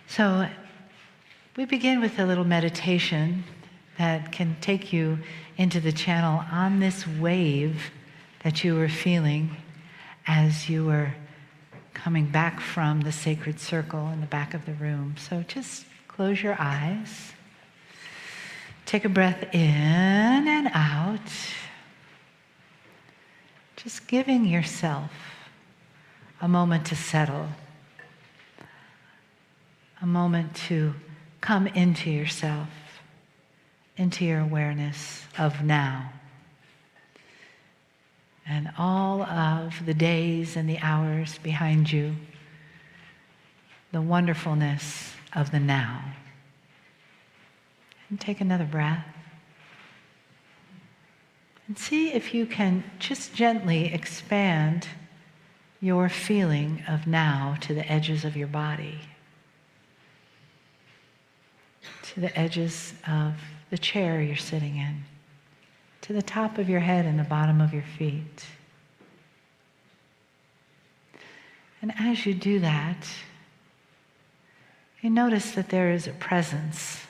So we begin with a little meditation that can take you into the channel on this wave that you were feeling as you were coming back from the sacred circle in the back of the room. So just close your eyes. Take a breath in and out. Just giving yourself a moment to settle, a moment to come into yourself, into your awareness of now. And all of the days and the hours behind you, the wonderfulness of the now. And take another breath. And see if you can just gently expand your feeling of now to the edges of your body, to the edges of the chair you're sitting in, to the top of your head and the bottom of your feet. And as you do that, you notice that there is a presence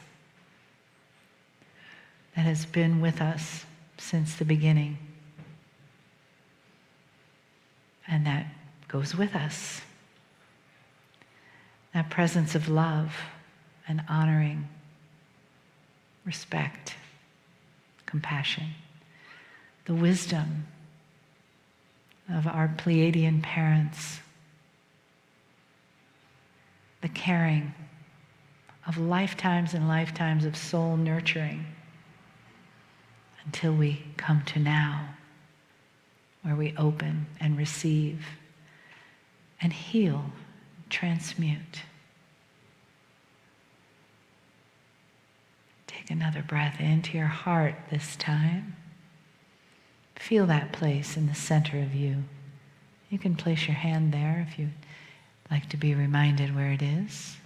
that has been with us since the beginning, and that goes with us. That presence of love and honoring, respect, compassion, the wisdom of our Pleiadian parents, the caring of lifetimes and lifetimes of soul nurturing until we come to now, where we open and receive and heal, transmute. Take another breath into your heart this time. Feel that place in the center of you. You can place your hand there if you'd like to be reminded where it is.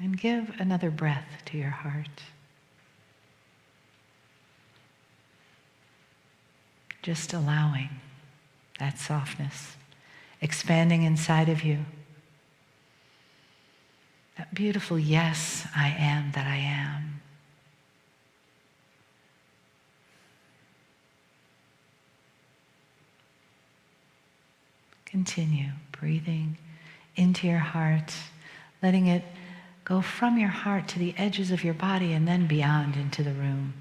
And give another breath to your heart. Just allowing that softness, expanding inside of you. That beautiful yes, I am that I am. Continue breathing into your heart, letting it go from your heart to the edges of your body and then beyond into the room.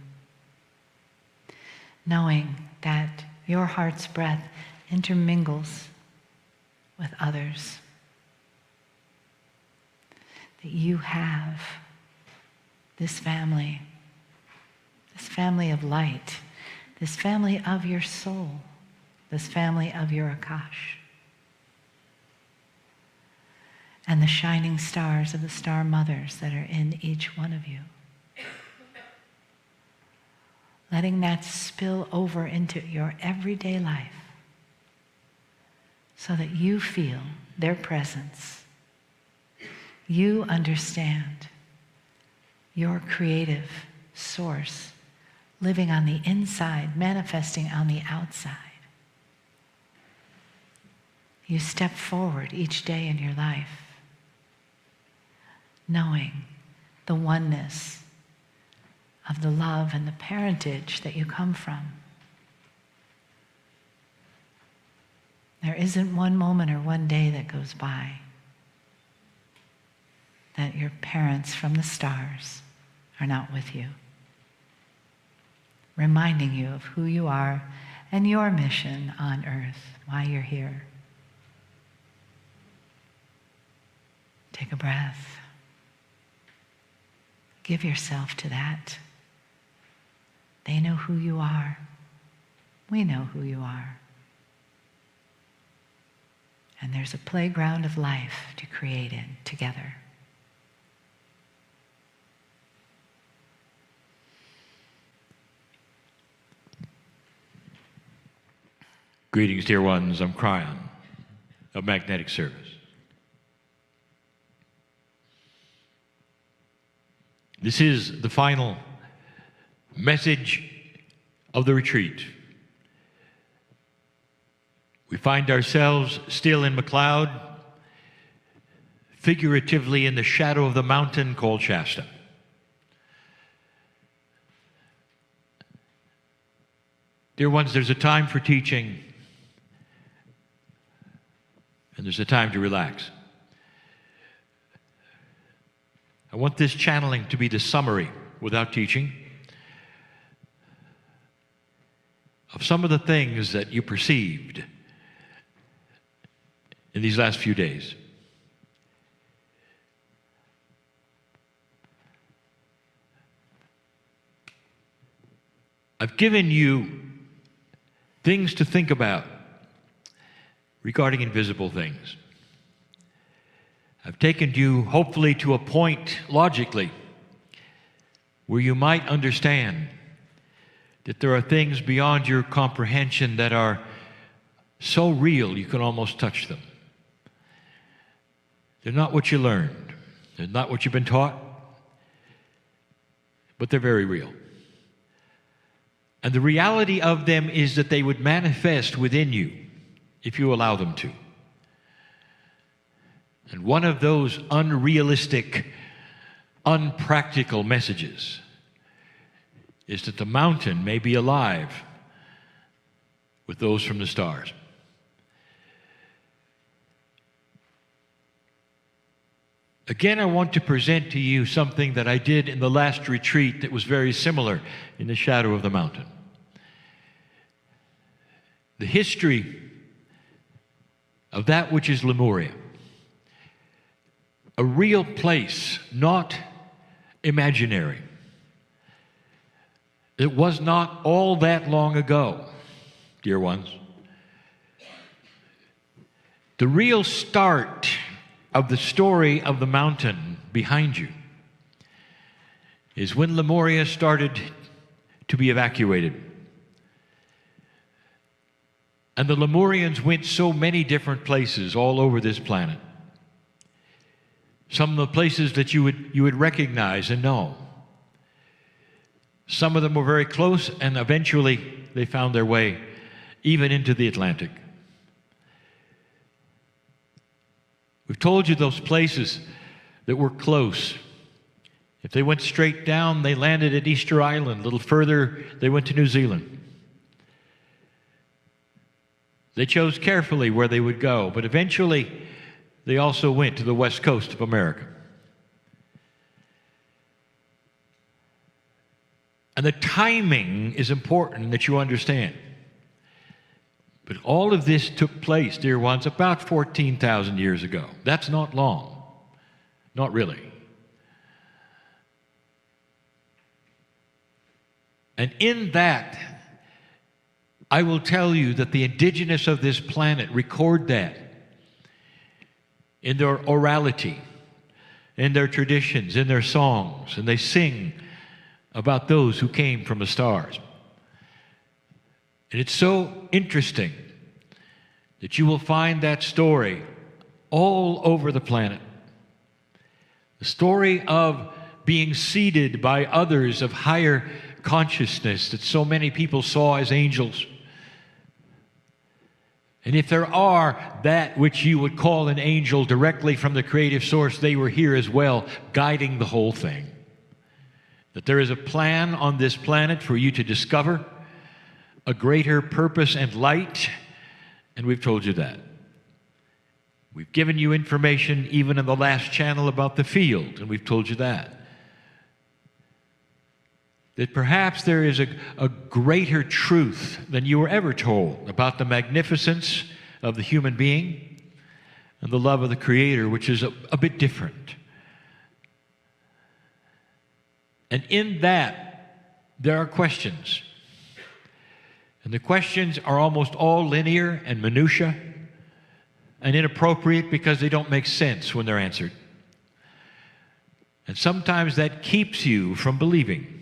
Knowing that your heart's breath intermingles with others. That you have this family of light, this family of your soul, this family of your Akash. And the shining stars of the star mothers that are in each one of you. Letting that spill over into your everyday life so that you feel their presence. You understand your creative source living on the inside, manifesting on the outside. You step forward each day in your life, knowing the oneness of the love and the parentage that you come from. There isn't one moment or one day that goes by that your parents from the stars are not with you, reminding you of who you are and your mission on earth, why you're here. Take a breath. Give yourself to that. They know who you are. We know who you are. And there's a playground of life to create in together. Greetings, dear ones. I'm Kryon of Magnetic Service. This is the final message of the retreat. We find ourselves still in McLeod figuratively in the shadow of the mountain called Shasta. Dear ones, there's a time for teaching, and there's a time to relax. I want this channeling to be the summary, without teaching, of some of the things that you perceived in these last few days. I've given you things to think about regarding invisible things. I've taken you, hopefully, to a point, logically, where you might understand that there are things beyond your comprehension that are so real you can almost touch them. They're not what you learned. They're not what you've been taught, but they're very real. And the reality of them is that they would manifest within you if you allow them to. And one of those unrealistic, unpractical messages is that the mountain may be alive with those from the stars. Again, I want to present to you something that I did in the last retreat that was very similar in the shadow of the mountain. The history of that which is Lemuria. A real place, not imaginary. It was not all that long ago, dear ones. The real start of the story of the mountain behind you is when Lemuria started to be evacuated. And the Lemurians went so many different places all over this planet. Some of the places that you would recognize and know. Some of them were very close, and eventually they found their way even into the Atlantic. We've told you those places that were close. If they went straight down, they landed at Easter Island. A little further, they went to New Zealand. They chose carefully where they would go, but eventually they also went to the west coast of America. And the timing is important that you understand. But all of this took place, dear ones, about 14,000 years ago. That's not long. Not really. And in that, I will tell you that the indigenous of this planet record that in their orality, in their traditions, in their songs, and they sing about those who came from the stars. And it's so interesting that you will find that story all over the planet. The story of being seeded by others of higher consciousness that so many people saw as angels. And if there are that which you would call an angel directly from the creative source, they were here as well, guiding the whole thing. That there is a plan on this planet for you to discover a greater purpose and light, and we've told you that. We've given you information even in the last channel about the field, and we've told you that. That perhaps there is a greater truth than you were ever told about the magnificence of the human being and the love of the Creator, which is a bit different. And in that, there are questions. And the questions are almost all linear and minutiae and inappropriate because they don't make sense when they're answered. And sometimes that keeps you from believing.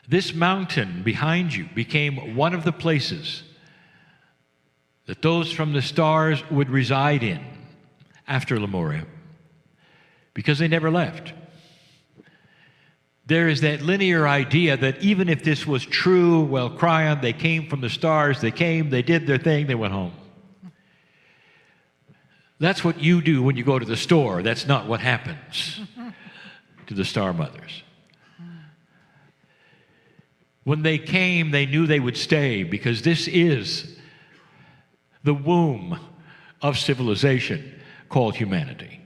This mountain behind you became one of the places that those from the stars would reside in after Lemuria, because they never left. There is that linear idea that even if this was true, well, Kryon, they came from the stars, they came, they did their thing, they went home. That's what you do when you go to the store. That's not what happens to the star mothers. When they came, they knew they would stay because this is the womb of civilization called humanity.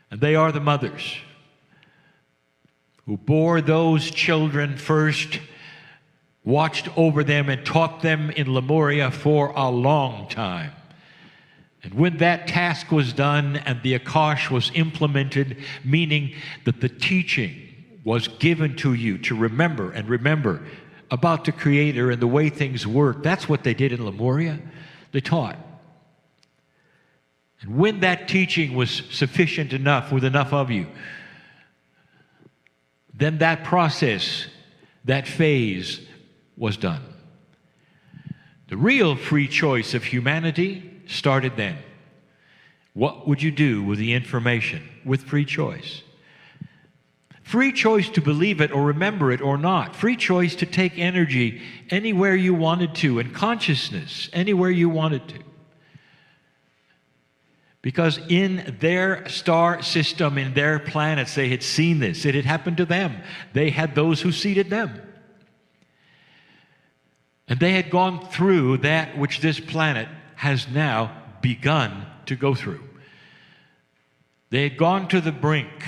And they are the mothers who bore those children first, watched over them, and taught them in Lemuria for a long time. And when that task was done and the Akash was implemented, meaning that the teaching was given to you to remember and remember about the Creator and the way things work, that's what they did in Lemuria. They taught. And when that teaching was sufficient enough, with enough of you, then that process, that phase was done. The real free choice of humanity started then. What would you do with the information with free choice? Free choice to believe it or remember it or not. Free choice to take energy anywhere you wanted to, and consciousness anywhere you wanted to. Because in their star system, in their planets, they had seen this. It had happened to them. They had those who seeded them. And they had gone through that which this planet has now begun to go through. They had gone to the brink.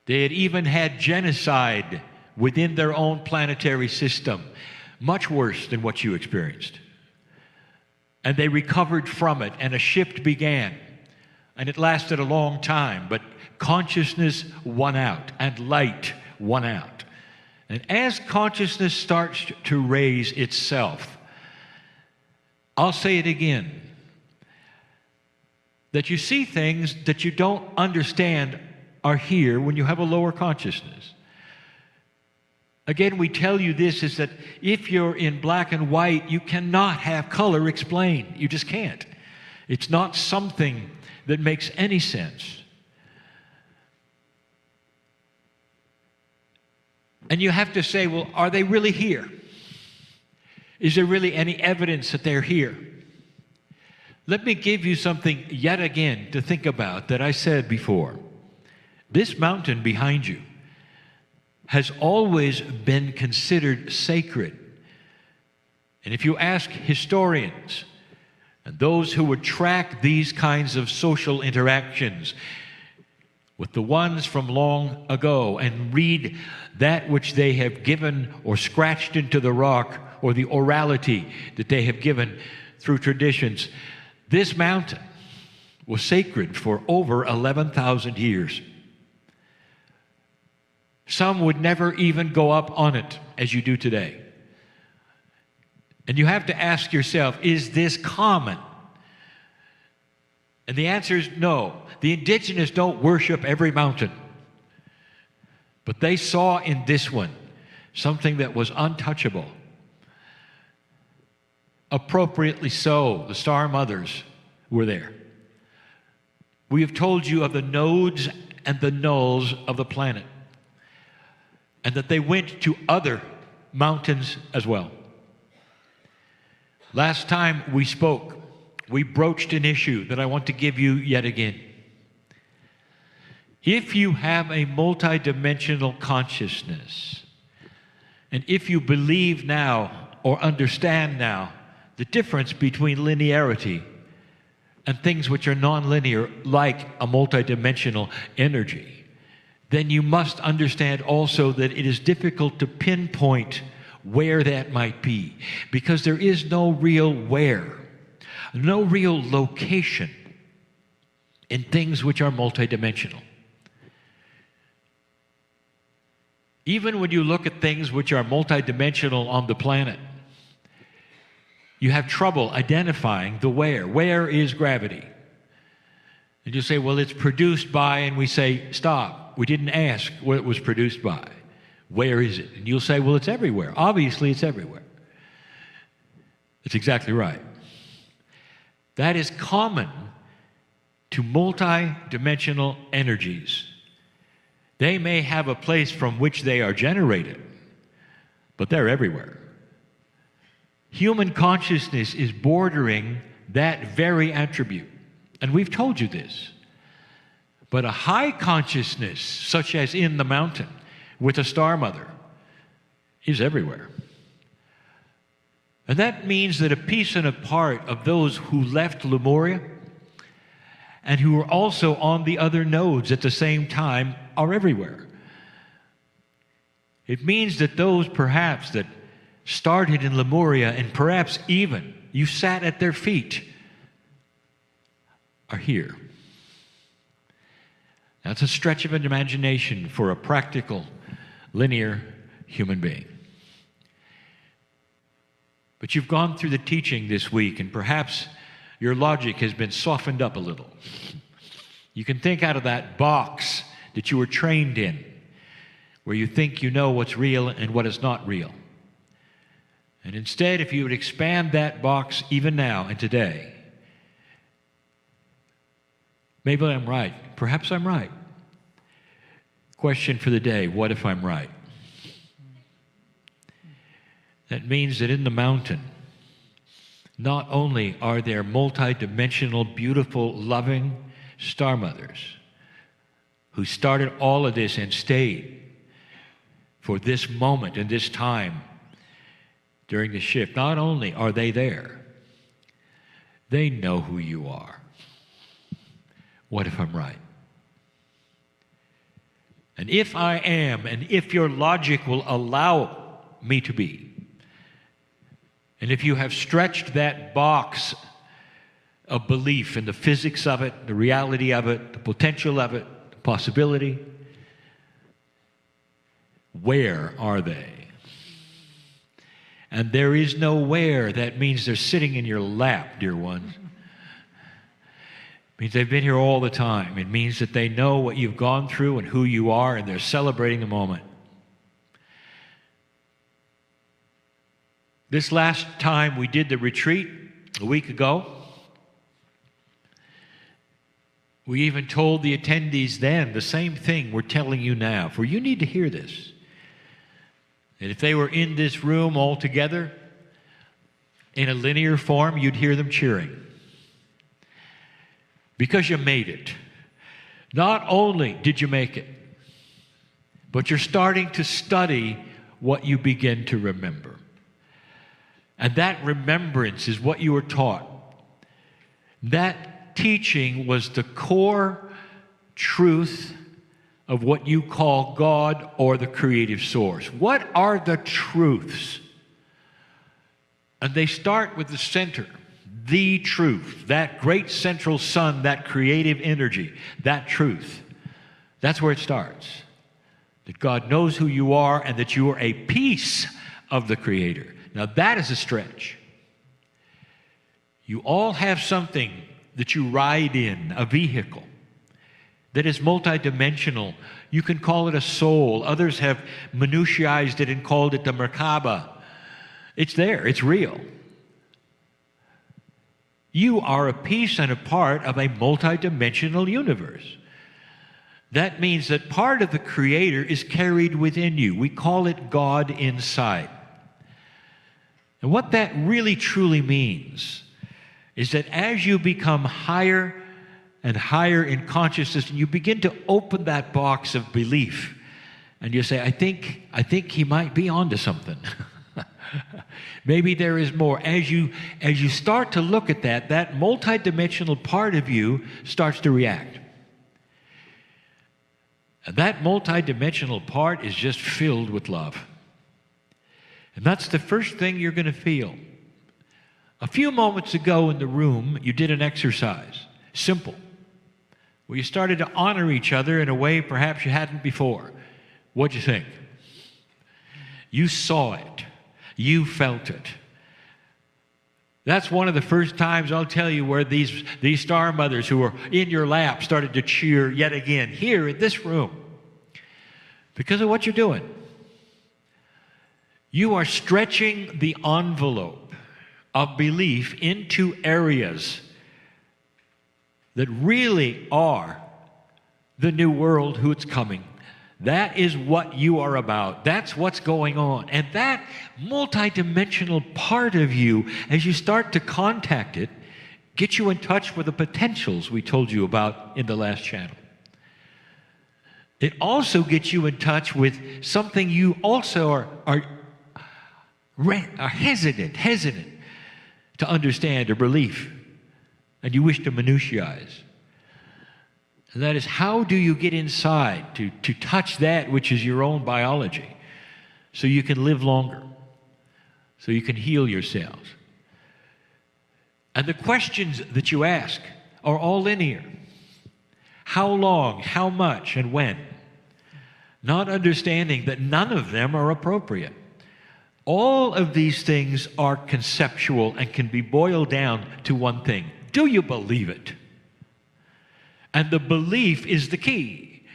They had even had genocide within their own planetary system, much worse than what you experienced. And they recovered from it, and a shift began. And it lasted a long time, but consciousness won out, and light won out. And as consciousness starts to raise itself, I'll say it again, that you see things that you don't understand are here when you have a lower consciousness. Again, we tell you this is that if you're in black and white, you cannot have color explained. You just can't. It's not something that makes any sense. And you have to say, well, are they really here? Is there really any evidence that they're here? Let me give you something yet again to think about that I said before. This mountain behind you has always been considered sacred. And if you ask historians and those who would track these kinds of social interactions with the ones from long ago and read that which they have given or scratched into the rock, or the orality that they have given through traditions, this mountain was sacred for over 11,000 years. Some would never even go up on it as you do today. And you have to ask yourself, is this common? And the answer is no. The indigenous don't worship every mountain. But they saw in this one something that was untouchable. Appropriately so, the star mothers were there. We have told you of the nodes and the nulls of the planet, and that they went to other mountains as well. Last time we spoke, we broached an issue that I want to give you yet again. If you have a multidimensional consciousness, and if you believe now or understand now the difference between linearity and things which are nonlinear, like a multidimensional energy, then you must understand also that it is difficult to pinpoint where that might be, because there is no real where, no real location in things which are multidimensional. Even when you look at things which are multidimensional on the planet, you have trouble identifying the where. Where is gravity? And you say, well, it's produced by, and we say, stop. We didn't ask what it was produced by. Where is it? And you'll say, well, it's everywhere. Obviously, it's everywhere. That's exactly right. That is common to multidimensional energies. They may have a place from which they are generated, but they're everywhere. Human consciousness is bordering that very attribute. And we've told you this. But a high consciousness, such as in the mountain with a star mother, is everywhere. And that means that a piece and a part of those who left Lemuria and who are also on the other nodes at the same time are everywhere. It means that those perhaps that started in Lemuria and perhaps even you sat at their feet are here. That's a stretch of an imagination for a practical, linear human being. But you've gone through the teaching this week, and perhaps your logic has been softened up a little. You can think out of that box that you were trained in, where you think you know what's real and what is not real. And instead, if you would expand that box even now and today, maybe I'm right. Perhaps I'm right. Question for the day, what if I'm right? That means that in the mountain, not only are there multidimensional, beautiful, loving star mothers who started all of this and stayed for this moment and this time during the shift, not only are they there, they know who you are. What if I'm right? And if I am, and if your logic will allow me to be, and if you have stretched that box of belief in the physics of it, the reality of it, the potential of it, the possibility, where are they? And there is no where. That means they're sitting in your lap, dear ones. It means they've been here all the time. It means that they know what you've gone through and who you are, and they're celebrating the moment. This last time we did the retreat, a week ago, we even told the attendees then the same thing we're telling you now, for you need to hear this. And if they were in this room all together, in a linear form, you'd hear them cheering. Because you made it. Not only did you make it, but you're starting to study what you begin to remember. And that remembrance is what you were taught. That teaching was the core truth of what you call God or the creative source. What are the truths? And they start with the center, the truth, that great central sun, that creative energy, that truth. That's where it starts. That God knows who you are and that you are a piece of the Creator. Now that is a stretch. You all have something that you ride in, a vehicle that is multidimensional. You can call it a soul. Others have minutiaized it and called it the Merkaba. It's there. It's real. You are a piece and a part of a multidimensional universe. That means that part of the Creator is carried within you. We call it God inside. And what that really truly means is that as you become higher and higher in consciousness, and you begin to open that box of belief, and you say, I think he might be onto something. Maybe there is more. As you start to look at that multidimensional part of you starts to react. And that multidimensional part is just filled with love. And that's the first thing you're going to feel. A few moments ago in the room, you did an exercise, simple, where you started to honor each other in a way perhaps you hadn't before. What'd you think? You saw it. You felt it. That's one of the first times, I'll tell you, where these star mothers who were in your lap started to cheer yet again here in this room because of what you're doing. You are stretching the envelope of belief into areas that really are the new world who it's coming. That is what you are about. That's what's going on. And that multidimensional part of you, as you start to contact it, get you in touch with the potentials we told you about in the last channel. It also gets you in touch with something you also are hesitant to understand or believe, and you wish to minutiaize. And that is, how do you get inside to touch that which is your own biology so you can live longer, so you can heal yourselves? And the questions that you ask are all linear. How long, how much, and when? Not understanding that none of them are appropriate. All of these things are conceptual and can be boiled down to one thing. Do you believe it? And the belief is the key.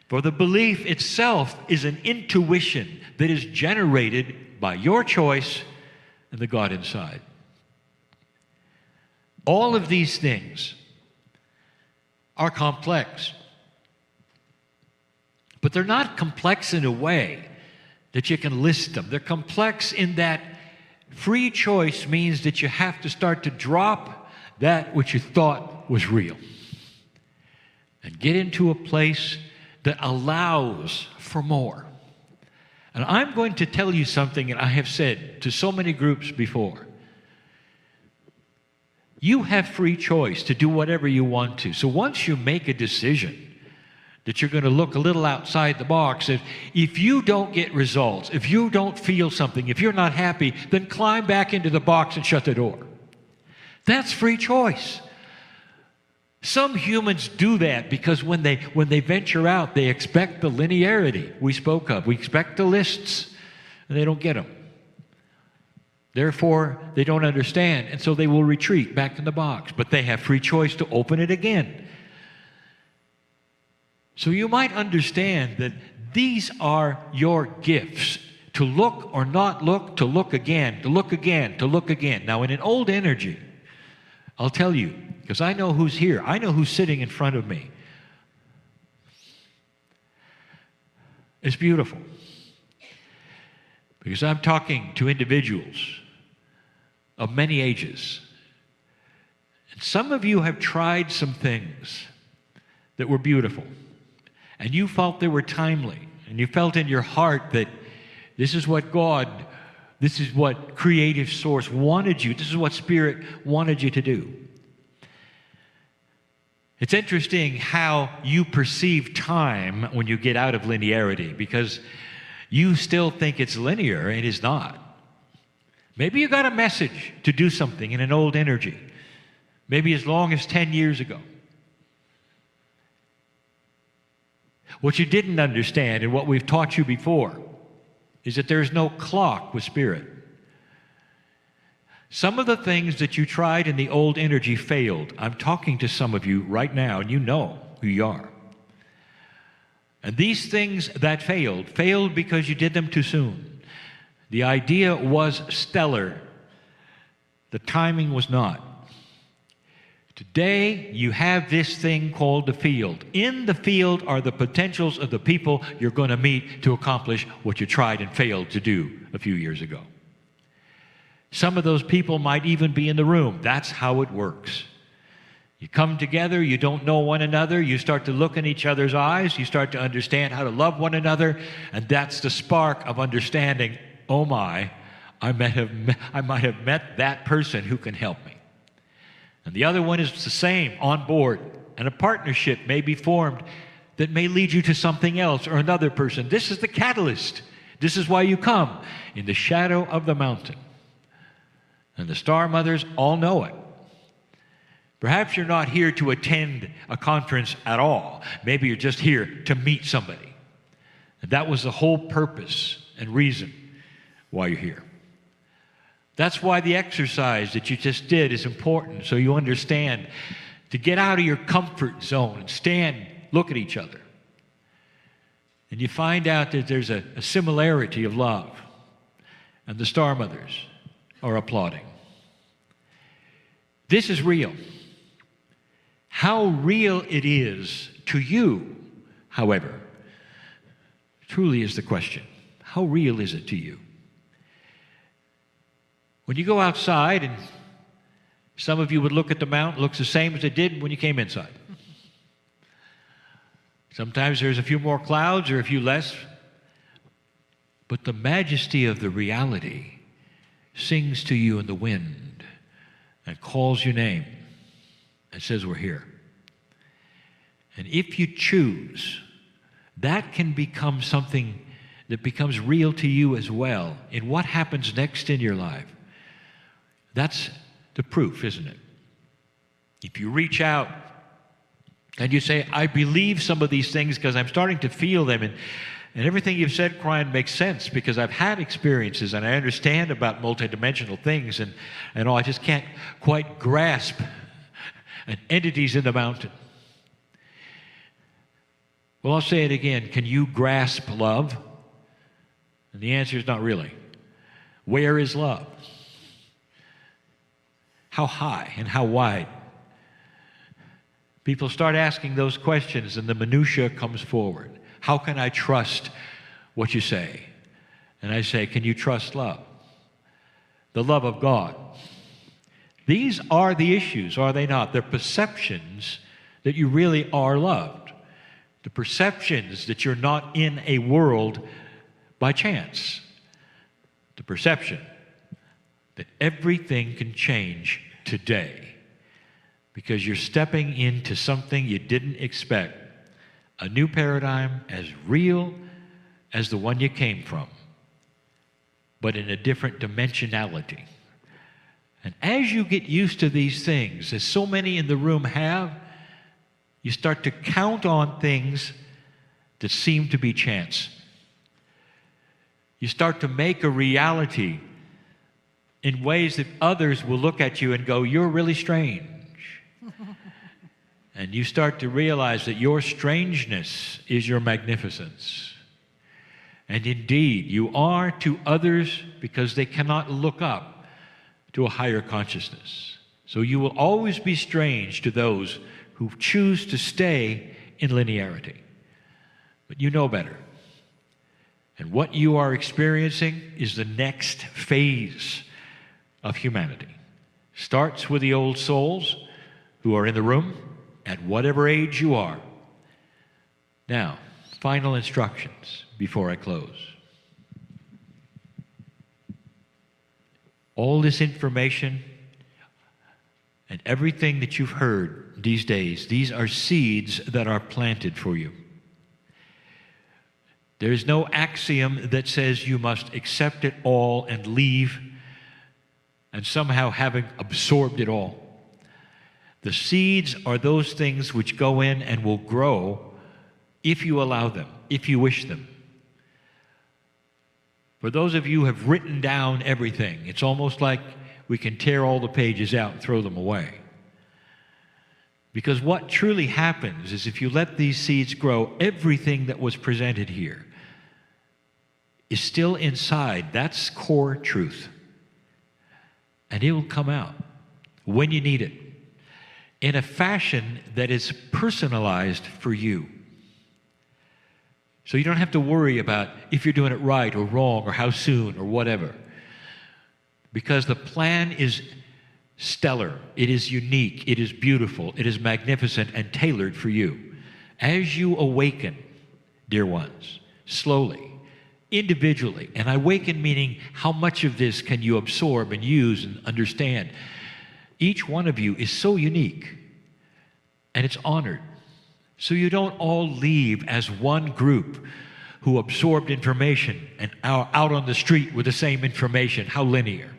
For the belief itself is an intuition that is generated by your choice and the God inside. All of these things are complex. But they're not complex in a way that you can list them. They're complex in that free choice means that you have to start to drop that which you thought was real and get into a place that allows for more. And I'm going to tell you something that I have said to so many groups before. You have free choice to do whatever you want to. So once you make a decision that you're going to look a little outside the box, if you don't get results, if you don't feel something, if you're not happy, then climb back into the box and shut the door. That's free choice. Some humans do that because when they venture out, they expect the linearity we spoke of. We expect the lists, and they don't get them. Therefore, they don't understand, and so they will retreat back in the box. But they have free choice to open it again. So you might understand that these are your gifts, to look or not look, to look again, to look again, to look again. Now, in an old energy, I'll tell you, because I know who's here. I know who's sitting in front of me. It's beautiful. Because I'm talking to individuals of many ages. And some of you have tried some things that were beautiful. And you felt they were timely. And you felt in your heart that this is what God, this is what creative source wanted you, this is what Spirit wanted you to do. It's interesting how you perceive time when you get out of linearity, because you still think it's linear and it is not. Maybe you got a message to do something in an old energy, maybe as long as 10 years ago. What you didn't understand, and what we've taught you before, is that there's no clock with Spirit. Some of the things that you tried in the old energy failed. I'm talking to some of you right now, and you know who you are. And these things that failed because you did them too soon. The idea was stellar. The timing was not. Today, you have this thing called the field. In the field are the potentials of the people you're going to meet to accomplish what you tried and failed to do a few years ago. Some of those people might even be in the room. That's how it works. You come together, you don't know one another, you start to look in each other's eyes, you start to understand how to love one another, and that's the spark of understanding, oh my, I might have met that person who can help me. And the other one is the same, on board. And a partnership may be formed that may lead you to something else or another person. This is the catalyst. This is why you come, in the shadow of the mountain. And the Star Mothers all know it. Perhaps you're not here to attend a conference at all. Maybe you're just here to meet somebody. And that was the whole purpose and reason why you're here. That's why the exercise that you just did is important, so you understand to get out of your comfort zone and stand, look at each other. And you find out that there's a similarity of love. And the Star Mothers are applauding. This is real. How real it is to you, however, truly is the question. How real is it to you? When you go outside and Some of you would look at the mountain, it looks the same as it did when you came inside. Sometimes there's a few more clouds or a few less, but the majesty of the reality sings to you in the wind and calls your name and says, we're here. And if you choose, that can become something that becomes real to you as well in what happens next in your life. That's the proof, isn't it? If you reach out and you say, I believe some of these things because I'm starting to feel them, and everything you've said, Kryon, makes sense because I've had experiences and I understand about multidimensional things and all, I just can't quite grasp entities in the mountain. Well, I'll say it again. Can you grasp love? And the answer is not really. Where is love? How high and how wide? People start asking those questions and the minutia comes forward. How can I trust what you say? And I say, can you trust love? The love of God. These are the issues, are they not? They're perceptions that you really are loved. The perceptions that you're not in a world by chance. The perception that everything can change today because you're stepping into something you didn't expect. A new paradigm as real as the one you came from, but in a different dimensionality. And as you get used to these things, as so many in the room have, you start to count on things that seem to be chance. You start to make a reality in ways that others will look at you and go, you're really strange. And you start to realize that your strangeness is your magnificence. And indeed, you are to others because they cannot look up to a higher consciousness. So you will always be strange to those who choose to stay in linearity. But you know better. And what you are experiencing is the next phase of humanity. Starts with the old souls who are in the room at whatever age you are. Now, final instructions before I close. All this information and everything that you've heard these days, these are seeds that are planted for you. There is no axiom that says you must accept it all and leave and somehow having absorbed it all. The seeds are those things which go in and will grow if you allow them, if you wish them. For those of you who have written down everything, it's almost like we can tear all the pages out and throw them away. Because what truly happens is if you let these seeds grow, everything that was presented here is still inside. That's core truth. And it will come out when you need it in a fashion that is personalized for you. So you don't have to worry about if you're doing it right or wrong or how soon or whatever. Because the plan is stellar, it is unique, it is beautiful, it is magnificent and tailored for you. As you awaken, dear ones, slowly, individually, and awaken meaning how much of this can you absorb and use and understand. Each one of you is so unique, and it's honored. So you don't all leave as one group who absorbed information and are out on the street with the same information. How linear.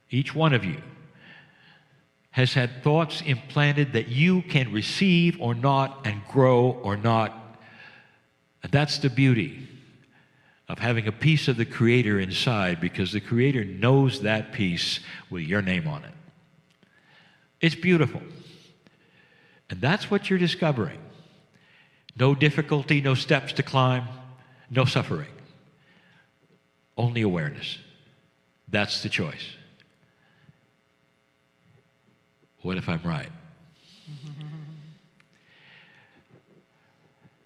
Each one of you has had thoughts implanted that you can receive or not and grow or not. And that's the beauty of having a piece of the Creator inside, because the Creator knows that piece with your name on it. It's beautiful. And that's what you're discovering. No difficulty, no steps to climb, no suffering. Only awareness. That's the choice. What if I'm right?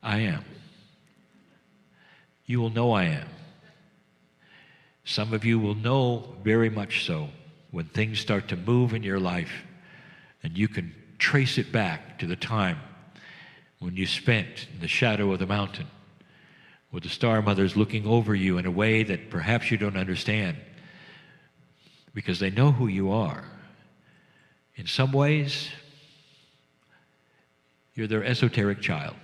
I am. You will know I am. Some of you will know very much so when things start to move in your life And you can trace it back to the time when you spent in the shadow of the mountain with the star mothers looking over you in a way that perhaps you don't understand, because they know who you are. In some ways, you're their esoteric child.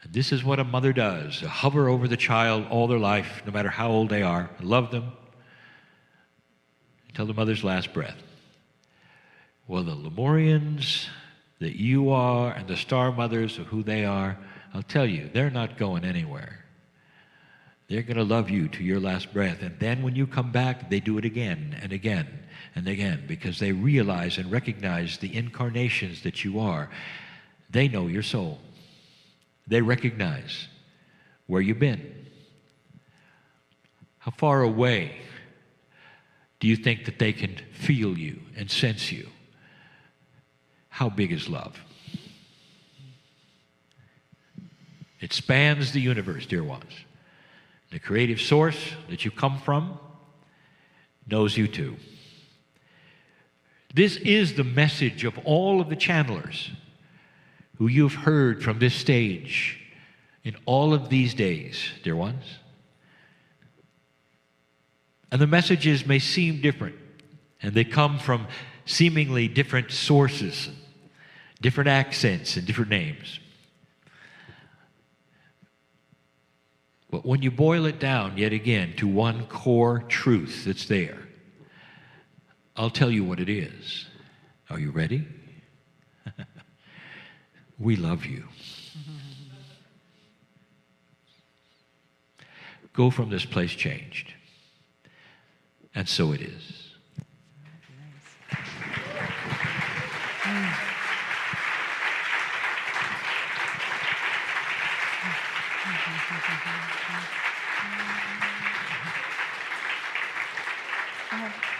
And this is what a mother does, hover over the child all their life, no matter how old they are, love them until the mother's last breath. Well, the Lemurians that you are and the star mothers of who they are, I'll tell you, they're not going anywhere. They're going to love you to your last breath. And then when you come back, they do it again and again and again, because they realize and recognize the incarnations that you are. They know your soul. They recognize where you've been. How far away do you think that they can feel you and sense you? How big is love? It spans the universe, dear ones. The creative source that you come from knows you too. This is the message of all of the channelers who you've heard from this stage in all of these days, dear ones. And the messages may seem different, and they come from seemingly different sources, different accents and different names. But when you boil it down yet again to one core truth that's there, I'll tell you what it is. Are you ready? We love you. Go from this place changed. And so it is. Nice.